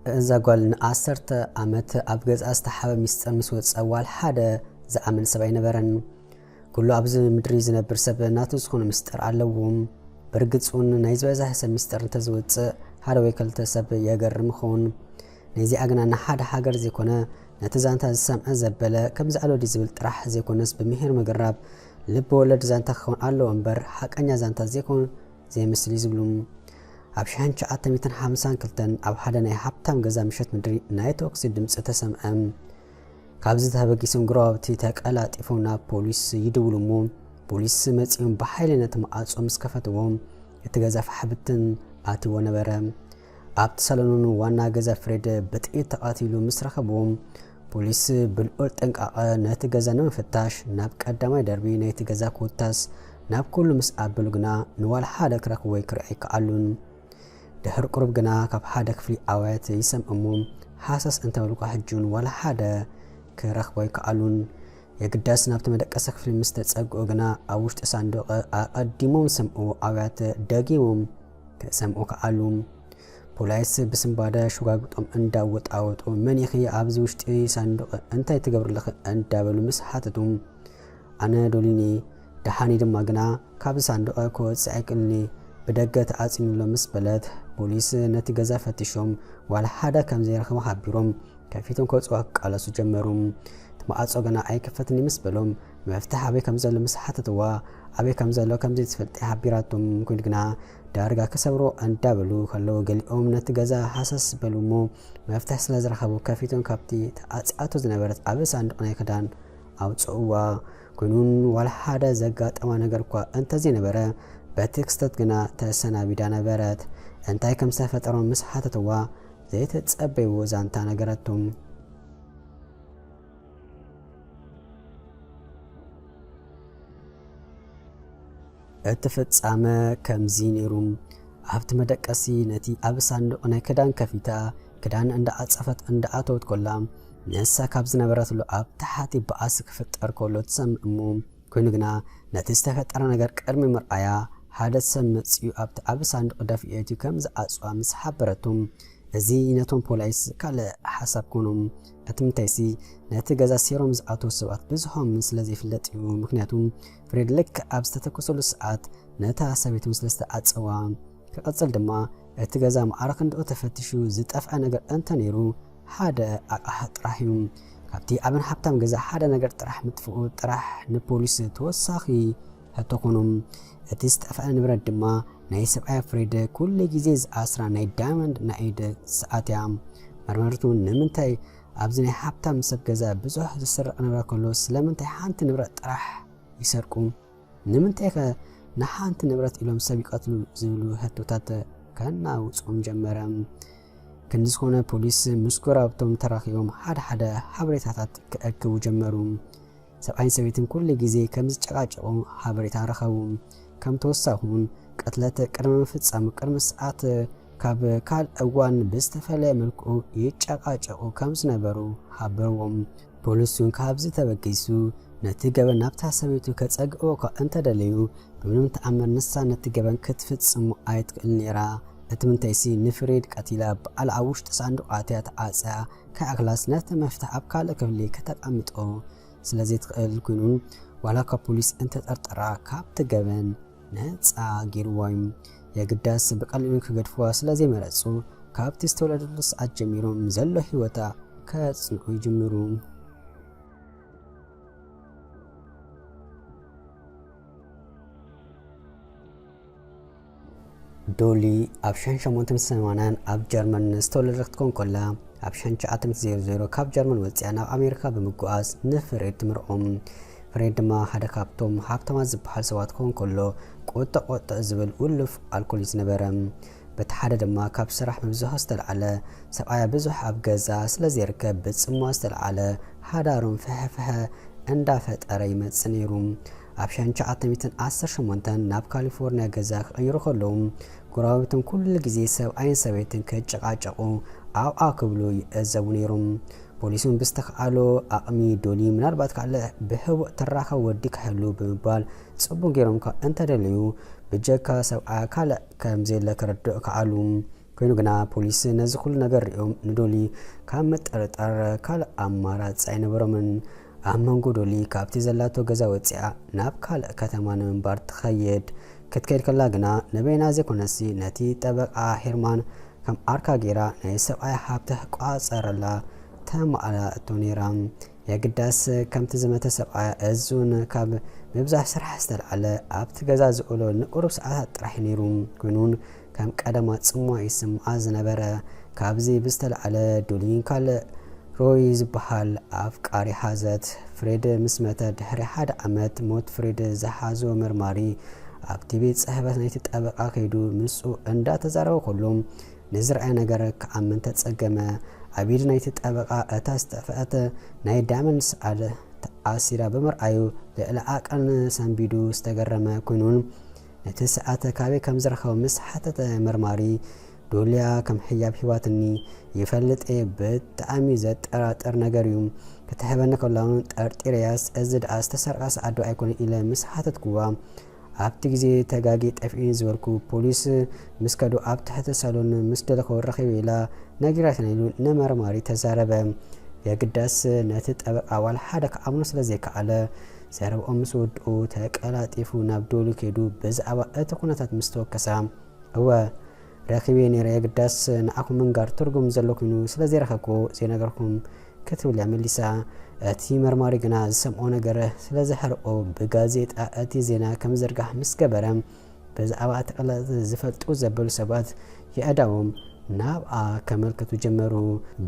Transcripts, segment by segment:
إذا قال عصرت عمت أبجز أستحب مس وتصوال حدا زعمن سبعين برن كله أبز مدري زنبر سب ناتوس خون مستر علوهم برجتون نايزوازه حسب مستر تزوت هذا ويكلت سب يجرم خون نيزي أجنا نحد حجر زي كنا نتزانت السمع زبلة كم زعلوا دي زبلت راح زي كناس بمهر مجرب لب ولد زانت خون علو أمبر حق أني زانت زي كون زي مثل زبلهم عبشان شعات ميتن حمسان كلتن أو حدا ناي حبتام جزا مشت مدري نايت أكسيد دمس تسمع كابزتها بقيسون قرابتي تاك ألات إفونا بوليس يدولمون بوليس متسيون بحيلنا تمقاص ومسكفتهم يتجازف حبتن آتي ونبرم أبت سالونون وانا جزا فريد بتقيت تقاتلو مسرخبهم بوليس بالقلت انك نتجازا نمفتاش نابك قدامي دربي نتجازا كوتاس ناب كل مسقاب بلغنا نوال حادك ركوي كرعي كعلون دهر قرب جنا كاب حادك في أوقات يسم أموم حاسس أنت ولقى حجون ولا حدا كرخوي كعلون يقداس نابت مدك أسك في المستتصق جنا أوشت صندوق أقدمهم سمعوا أوقات دقيهم كسمعوا كعلون بولايس بسم بعد شو قاعدهم أنداوت أوت ومن يخي عبز وشتي صندوق أنت يتقبل لك أنت بالمسحاتهم أنا دوليني دحاني دم جنا كاب صندوق كود سأكلني بدقت عاصم لمس بلد بوليس نتجازا فتشهم ولا حدا كم زي رقم حبيرهم كفيتهم كوت وق على سجمرهم تمعصوا جنا أي كفتني مسبلهم مفتاح أبي كم زي لمس حتى توا أبي كم زي لو كم زي تفلت حبيراتهم كل جنا دارجا كسبروا أن دبلو خلوا قليهم نتجازا حساس بلومو مفتاح سلازر خبو كفيتهم كابتي عاصاتو زنبرت أبي صندوق كدان أو تصوا كنون ولا حدا زقات أما نجركوا أنت زين برا بتكستت جنا تسنا بدانا برات أنتي كم سافرون مسحة توا زيت تسبي وزان تانا جرتهم اتفت عما كم زينيروم عبت مدكسي نتي أبسان أنا كدان كفيتا كدان عند أتصفت عند أتوت كلام نسا كابزنا برات له أب تحتي بأسك فتر كله تسم أموم كونجنا نتستفت أنا نجر كرمي مرأيا هذا سمت يؤبت أبسان قدافيتي كم زأسوا مسحبرتهم زينتهم بولايس كلا حسب كونهم أتمتيسي نتجازا سيروم زأتو سوات بزهم مثل زي فلت مكنياتهم فريد لك أبستتكسل الساعات نتا سبيت مثل استاعات سوا كأتصل دما اتجازا معارك ندو تفتشو زيت أفعى نجر أنت نيرو هذا أحد راحيهم كابتي أبن حبتام جزا هذا نجر ترح مدفوع ترح نبوليس توساخي هتكونهم اتستفعل نبرد دما نايسب فريد كل جزيز أسرع ناي دايموند نايد ساعتيام مرمرتو نمنتاي أبزني حبتا مسب جزا بزوح تسرق نبرا كله سلامنتاي حانت نبرت راح يسرقون نمنتاي نحانت نبرت إلهم سابقاتلو زولو هتوتات كانا وصوم جمرام كنزخونا بوليس مسكورا بتوم تراخيهم حدا حبريتاتات كأكو جمروم سبعين سبيتم كل جزي كم زجاجهم حبريتا رخوهم كم توسعون قتلت قرم فصام قرم ساعات كاب كال اوان بستفله ملكو يچاقاچو كم زنبرو حبروم بوليسون كابز تبقيسو نتيجبن نابتا سبيتو كصقو كانت دليو بمنم تامر نسا نتيجبن كتفصم ايت كلنيرا اتمنتيسي نفريد قتيلا بالعوش تصندقاتيات عصا كاغلاس نت مفتح ابكال كفلي كتقمطو سلازي تقل كونون ولا كبوليس انت تطرطرا كاب تجبن نصا غيروايم يقداس بقلن كغدفوا سلازي مرصو كابت استولدلس اجميروم زلو هيوتا كصنو يجمرو دولي ابشان شمونتم سمانان اب جرمن استولدت كون كلا ابشان چاتم 00 كاب جرمن وصيانا امريكا بمغواز نفريد تمرقوم فريد ما حدا كابتوم حابتما زبحال سوات كون كله قوت زبل ولف الكوليس نبرم بتحدد ما كاب سرح مبزوح استلعله سبعايا بزوح ابغزا سلازي ركب بصمو استلعله حدارون فحفها اندا فطري مصنيروم ابشان چاتميتن 18 ناب كاليفورنيا غزا خيرو خلوم قراوتن كل غزي سب عين سبيتن كچقاچقو او اكبلو يزونيروم بوليسون بستخالو اقمي دولي منالبات كاله بهو تراخه وديك حلو بمبال صبون غيرم كا انت دليو بجكا سب اكل كم زي لكردو كعلوم ኮይኑ ግና ፖሊስ ነዚ ኩሉ ነገር ሪኦም ንዶሊ ካብ መጠርጠር ካል ኣማራፂ ኣይነበሮምን ኣብ መንጎ ዶሊ ካብቲ ዘላቶ ገዛ ወፂኣ ናብ ካልእ ከተማ ንምንባር ትኸይድ ክትከይድ ከላ ግና ንበይና ዘይኮነሲ ነቲ ጠበቃ ሄርማን ከም ኣርካ ጌራ ናይ ሰብኣይ ሃብቲ ቋፀረላ ተማእላእቶ ነይራ የግዳስ ከምቲ ዝመተ ሰብኣይ እዙን ካብ ምብዛሕ ስራሕ ዝተልዓለ ኣብቲ ገዛ ዝውዕሎ ንቁሩብ ሰዓታት ጥራሕ ነይሩ ኮይኑን ከም ቀደማ ጽሙዕ ይስምዓ ዝነበረ ካብዚ ብዝተልዓለ ዶሊን ካልእ ሮይ ዝበሃል ኣፍቃሪ ሓዘት ፍሬድ ምስ መተ ድሕሪ 1 ዓመት ሞት ፍሬድ ዝሓዞ መርማሪ ኣብቲ ቤት ጽሕፈት ናይቲ ጠበቃ ከይዱ ምስኡ እንዳተዛረበ ከሎም ንዝርአየ ነገር ክኣምን ተጸገመ ኣብ ኢድ ናይቲ ጠበቃ እታ ዝተፈአተ ናይ ዳይመንድ ሰዓት ተኣሲራ ብምርኣዩ ልዕሊ ዓቐን ሰንቢዱ ዝተገረመ ኮይኑን ነቲ ሰዓት ካበይ ከም ዝረኸበ ምስ ሓተተ መርማሪ ዶልያ ከም ሕያብ ሂዋትኒ ይፈልጥ ብጣዕሚ ዘጠራጥር ነገር እዩ ክትሕበኒ ከላውን ጠርጢርያስ እዚ ደኣ ዝተሰርቃ ሰዓት ዶ ኣይኮነ ኢለ ምስ ሓተትኩዋ ኣብቲ ግዜ ተጋጊ ጠፍኢኒ ዝበልኩ ፖሊስ ምስ ከዱ ኣብ ትሕቲ ሳሎን ምስ ደለኸው ረኺበ ኢላ ነጊራትና ኢሉ ንመርማሪ ተዛረበ የግዳስ ነቲ ጠበቃ ዋላ ሓደ ከኣምኖ ስለዘይከኣለ ዘረብኦም ምስ ወድኡ ተቀላጢፉ ናብ ዶሊ ከይዱ ብዛዕባ እቲ ኩነታት ምስ ተወከሳ እወ ረኺበ ነይረ የግዳስ ንኣኹም ምንጋር ትርጉም ዘሎ ኮይኑ ስለዘይረኸብኩ ዘይነገርኩም ክትብል እያ መሊሳ እቲ መርማሪ ግና ዝሰምዖ ነገር ስለዝሕርቆ ብጋዜጣ እቲ ዜና ከም ዝርጋሕ ምስ ገበረ ብዛዕባ እቲ ቀላጢ ዝፈልጡ ዘበሉ ሰባት ይእዳዎም ናብኣ ከመልክቱ ጀመሩ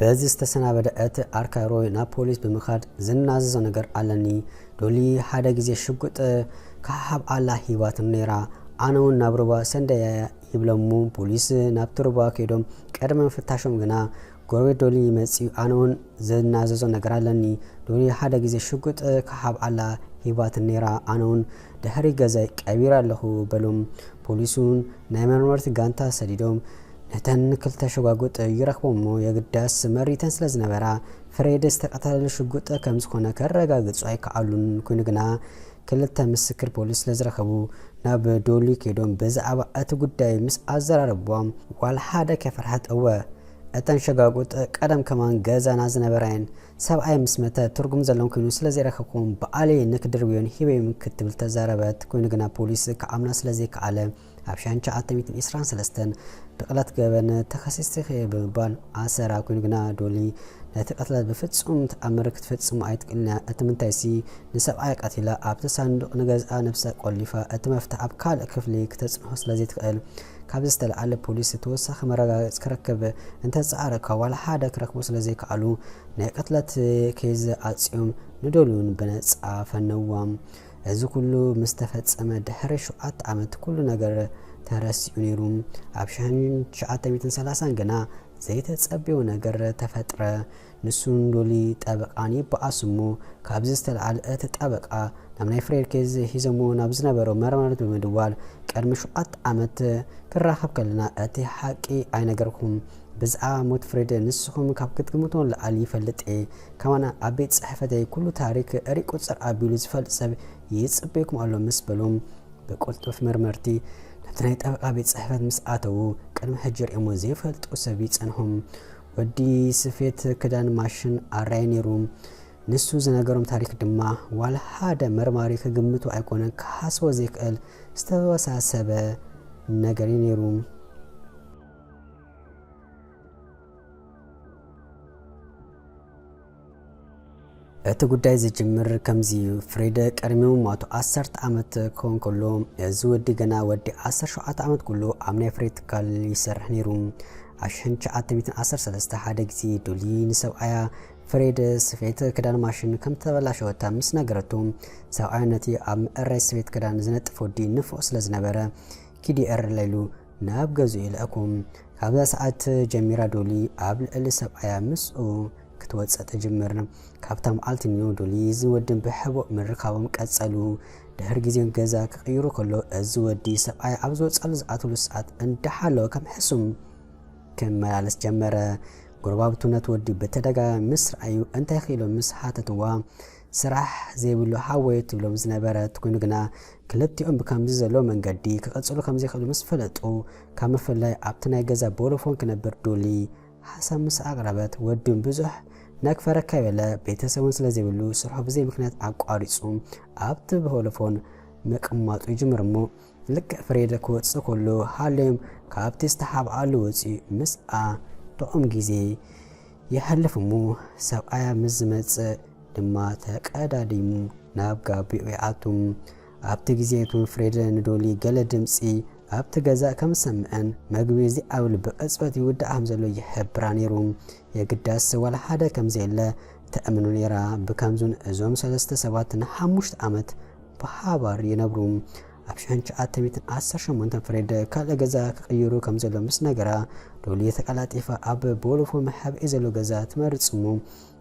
በዚ ዝተሰናበደ እቲ ኣርካ ሮይ ናብ ፖሊስ ብምኻድ ዝናዘዞ ነገር ኣለኒ ዶሊ ሓደ ግዜ ሽጉጥ ካሃብ ኣላ ሂዋት ነይራ ኣነ እውን ናብ ሩባ ሰንደያ ይብለሙ ፖሊስ ናብቲ ሩባ ከይዶም ቀድመ ፍታሾም ግና ጎረቤት ዶሊ መፅኡ ኣነ እውን ዝናዘዞ ነገር ኣለኒ ዶሊ ሓደ ግዜ ሽጉጥ ካሃብ ኣላ ሂዋት ነይራ ኣነ እውን ድሕሪ ገዛይ ቀቢራ ኣለኹ በሎም ፖሊሱን ናይ መርመርቲ ጋንታ ሰዲዶም ነተን ክልተ ሸጓጉጥ ይረክቦሞ የግዳስ መሪተን ስለ ዝነበራ ፍሬድ ዝተቀተለ ሽጉጥ ከም ዝኾነ ከረጋግጹ ኣይከኣሉን ኮይኑ ግና ክልተ ምስክር ፖሊስ ስለዝረከቡ ናብ ዶሊ ከይዶም ብዛዕባ እቲ ጉዳይ ምስ ኣዘራርቦም ዋላ ሓደ ከፍርሓት እወ እተን ሸጓጉጥ ቀደም ከማን ገዛና ዝነበራይን ሰብኣይ ምስ መተ ትርጉም ዘለዎም ኮይኑ ስለዘይረከብኩም በኣለይ ንክድርብዮን ሂበዮም ክትብል ተዛረበት ኮይኑ ግና ፖሊስ ከኣምና ስለዘይከኣለ ኣብ 1923 ብቕላት ገበን ተኸሲስቲ ብምባል ኣሰራ ኮይኑ ግና ዶሊ ነቲ ቀትላት ብፍጹም ተኣምር ክትፈጽሙ ኣይትክእልና እቲ ምንታይሲ ንሰብኣይ ቀቲላ ኣብቲ ሳንዱቕ ንገዝኣ ነብሳ ቆሊፋ እቲ መፍትሒ ኣብ ካልእ ክፍሊ ክተጽንሖ ስለዘይትኽእል ካብ ዝተለዓለ ፖሊስ ተወሳኺ መረጋገፂ ክረክብ እንተፀዓረካ ዋላ ሓደ ክረክቡ ስለዘይከኣሉ ናይ ቀትላት ኬዝ ኣፅዮም ንዶሉን ብነፃ ፈነዋም እዚ ኩሉ ምስ ተፈጸመ ድሕሪ 7 ዓመት ኩሉ ነገር ተረሲኡ ነይሩ ኣብ 1930 ግና ዘይተጸብዮ ነገር ተፈጥረ ንሱን ዶሊ ጠበቃን ይበኣስሞ ካብዚ ዝተለዓለ እቲ ጠበቃ ናብ ናይ ፍሬድ ኬዝ ሂዘሞ ናብ ዝነበረው መርማሪት ብምድዋል ቀድሚ 7 ዓመት ክራኸብ ከለና እቲ ሓቂ ኣይነገርኩም ብዛዕባ ሞት ፍሬድ ንስኹም ካብ ክትግምቱን ለዓሊ ይፈልጥ ከማና ኣብ ቤት ጽሕፈተይ ኩሉ ታሪክ ሪቅ ቁፅር ኣቢሉ ዝፈልጥ ሰብ ይጽበይኩም ኣሎ ምስ በሎም ብቁልጡፍ መርመርቲ ነቲ ናይ ጠበቃ ቤት ጽሕፈት ምስ ኣተዉ ቅድሚ ሕጂ ሪኦሞ ዘይፈልጡ ሰብ ይጸንሖም ወዲ ስፌት ክዳን ማሽን ኣራይ ነይሩ ንሱ ዝነገሮም ታሪክ ድማ ዋላ ሓደ መርማሪ ክግምቱ ኣይኮነን ክሓስቦ ዘይክእል ዝተወሳሰበ ነገር ነይሩ እቲ ጉዳይ ዝጅምር ከምዚ ፍሬድ ቀድሚው ማቱ 10 ዓመት ክኾን ከሎ እዚ ወዲ ገና ወዲ 17 ዓመት ኩሉ ኣብ ናይ ፍሬድ ትካል ይሰርሕ ነይሩ ኣብ 1913 ሓደ ግዜ ዶሊ ንሰብኣያ ፍሬድ ስፌት ክዳን ማሽን ከም ተበላሸወታ ምስ ነገረቶም ሰብኣያ ነቲ ኣብ ምዕራይ ስፌት ክዳን ዝነጥፍ ወዲ ንፉቕ ስለ ዝነበረ ኪዲአር ለይሉ ናብ ገዝኡ ይልአኩም ካብዛ ሰዓት ጀሚራ ዶሊ ኣብ ልዕሊ ሰብኣያ ምስኡ ክትወፅእ ትጅምር ካብታ መዓልቲ ዶሊ ዝወድን ብሕቡእ ምርካቦም ቀጸሉ ድሕሪ ግዜ ገዛ ክቕይሩ ከሎ እዚ ወዲ ሰብኣይ ኣብ ዝወፀሉ ዝኣትሉ ሰዓት እንዳሓለወ ከም ሕሱም ክመላለስ ጀመረ ጎረባብቱ ነቲ ወዲ ብተደጋጋሚ ምስ ረኣዩ እንታይ ኺኢሎም ምስ ሓተትዋ ስራሕ ዘይብሉ ሓወይት ብሎም ዝነበረት ኮይኑ ግና ክልቲኦም ብከምዚ ዘሎ መንገዲ ክቐጽሉ ከምዚ ይኽእሉ ምስ ፈለጡ ካብ መፈላይ ኣብቲ ናይ ገዛ ቦሎፎን ክነብር ዶሊ ሓሳብ ምስ ኣቕረበት ወዲን ብዙሕ ነክፈረካ ይበለ ቤተሰቡን ስለ ዘይብሉ ስርሑ ብዘይ ምክንያት ኣቋሪጹ ኣብቲ ቦሎፎን መቅማጡ ይጅምር እሞ ልክዕ ፍሬድ ክወፅእ ከሎ ሃልዮም ካብቲ ዝተሓብኣሉ ወፂኡ ምስኣ ጥዑም ግዜ ይሕልፍ እሞ ሰብኣያ ምስ ዝመጽእ ድማ ተቀዳዲሙ ናብ ጋቢኡ ይኣቱ ኣብቲ ግዜቱን ፍሬድ ንዶሊ ገለ ድምፂ ኣብቲ ገዛ ከም ሰምዐን መግቢ እዚ ኣብ ልቢ ቅጽበት ይውዳእ ከም ዘሎ ይሕብራ ነይሩ የግዳስ ወላ ሓደ ከም ዘየለ ተኣምኑ ነይራ ብከምዙን እዞም ሰለስተ ሰባት ን5 ዓመት ብሓባር ይነብሩ ኣብ 1918 ፍሬድ ካልእ ገዛ ክቕይሩ ከም ዘሎ ምስ ነገራ ዶሊ ተቀላጢፋ ኣብ ቦሎፎን መሓብኢ ዘሎ ገዛ ትመርጽ እሞ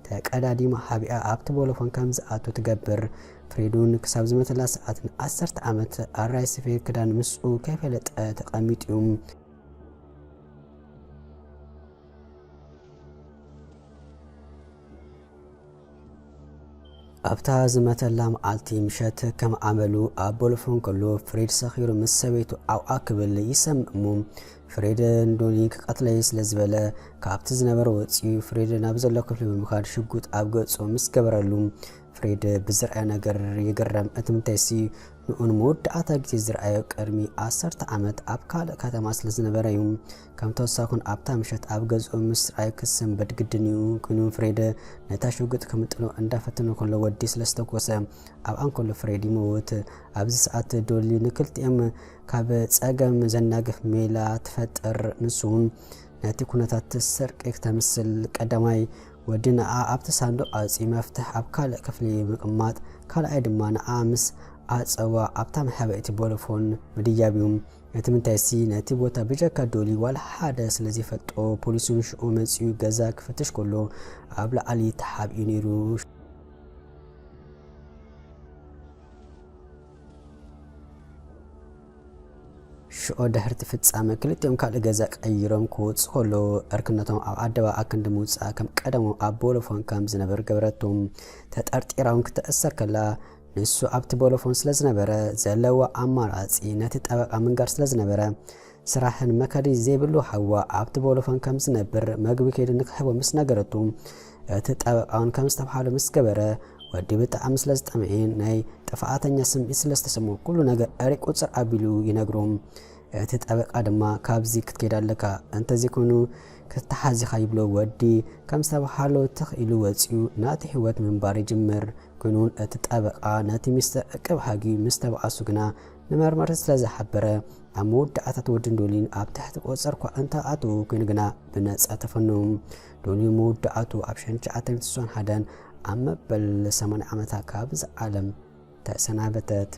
ተቀዳዲማ ሓቢኣ ኣብቲ ቦሎፎን ከም ዝኣቱ ትገብር ፍሬዱን ክሳብ ዝመተላ ሰዓት ን10 ዓመት ኣራይ ስፌት ክዳን ምስኡ ከይፈለጠ ተቐሚጡ እዩ ኣብታ ዝመተላ መዓልቲ ምሸት ከም ዓመሉ ኣብ ቦሎፎን ከሎ ፍሬድ ሰኺሩ ምስ ሰበይቱ ኣውኣ ክብል ይሰምዕ እሞ ፍሬድ ንዶሊ ክቐትለይ ስለ ዝበለ ካብቲ ዝነበረ ወፂኡ ፍሬድ ናብ ዘሎ ክፍሊ ብምኻድ ሽጉጥ ኣብ ገጹ ምስ ገበረሉ ፍሬድ ብዝርአዮ ነገር ይገረም እቲ ምንታይሲ ንኡን መወዳእታ ግዜ ዝረአዮ ቅድሚ 10 ዓመት ኣብ ካልእ ከተማ ስለ ዝነበረ እዩ ከም ተወሳኹን ኣብታ ምሸት ኣብ ገጹ ምስ ረአዮ ክስም በድግድን እዩ ኮይኑ ፍሬድ ነታ ሽጉጥ ከምጥሎ እንዳፈተነ ከሎ ወዲ ስለ ዝተኮሰ ኣብ ኣንከሎ ፍሬድ ይመውት ኣብዚ ሰዓት ዶሊ ንክልቲኦም ካብ ጸገም ዘናግፍ ሜላ ትፈጥር ንሱን ነቲ ኩነታት ሰርቂ ክተምስል ቀዳማይ ወዲ ንኣ ኣብቲ ሳንዱቕ ኣውፂ መፍትሕ ኣብ ካልእ ክፍሊ ምቕማጥ ካልኣይ ድማ ንኣ ምስ ኣፀዋ ኣብታ መሓበኢቲ ቦሎፎን ምድያብ እዩ እቲ ምንታይሲ ነቲ ቦታ ብጀካ ዶሊ ዋላ ሓደ ስለ ዘይፈልጦ ፖሊሱን ሽዑ መፂኡ ገዛ ክፍትሽ ከሎ ኣብ ላዕሊ ተሓቢኡ ነይሩ ሽዑ ድሕርቲ ፍጻመ ክልቲኦም ካልእ ገዛ ቀይሮም ክወፁ ከሎ እርክነቶም ኣብ ኣደባባይ ክንዲ ምውፃእ ከም ቀደሞም ኣብ ቦሎፎን ከም ዝነበረ ገበረቶም ተጠርጢራውን ክትእሰር ከላ ንሱ ኣብቲ ቦሎፎን ስለ ዝነበረ ዘለዋ ኣማራፂ ነቲ ጠበቃ ምንጋር ስለ ዝነበረ ስራሕን መከዲ ዘይብሉ ሓዋ ኣብቲ ቦሎፎን ከም ዝነብር መግቢ ከይዱ ንክሕቦ ምስ ነገረቱ እቲ ጠበቃውን ከም ዝተባሃለ ምስ ገበረ ወዲ ብጣዕሚ ስለ ዝጠምዐ ናይ ጥፋኣተኛ ስምዒት ስለ ዝተሰምዖ ኩሉ ነገር ኣሪቅ ቁፅር ኣቢሉ ይነግሮም እቲ ጠበቃ ድማ ካብዚ ክትከይድ ኣለካ እንተዘይኮኑ ክትሓዚኻ ይብሎ ወዲ ከም ዝተባሃለ ትኽኢሉ ወፂኡ ናቲ ህይወት ምንባር ይጅምር ኮይኑ እቲ ጠበቃ ነቲ ሚስተር እቅብ ሃጊ ምስ ተባኣሱ ግና ንመርመርቲ ስለ ዝሓበረ ኣብ መወዳእታት ወድን ዶሊን ኣብ ትሕቲ ቁፅር እኳ እንተኣትዉ ኮይኑ ግና ብነፃ ተፈኖም ዶሊ መወዳእቱ ኣብ 1991 ኣብ መበል 80 ዓመታ ካብዚ ዓለም ተሰናበተት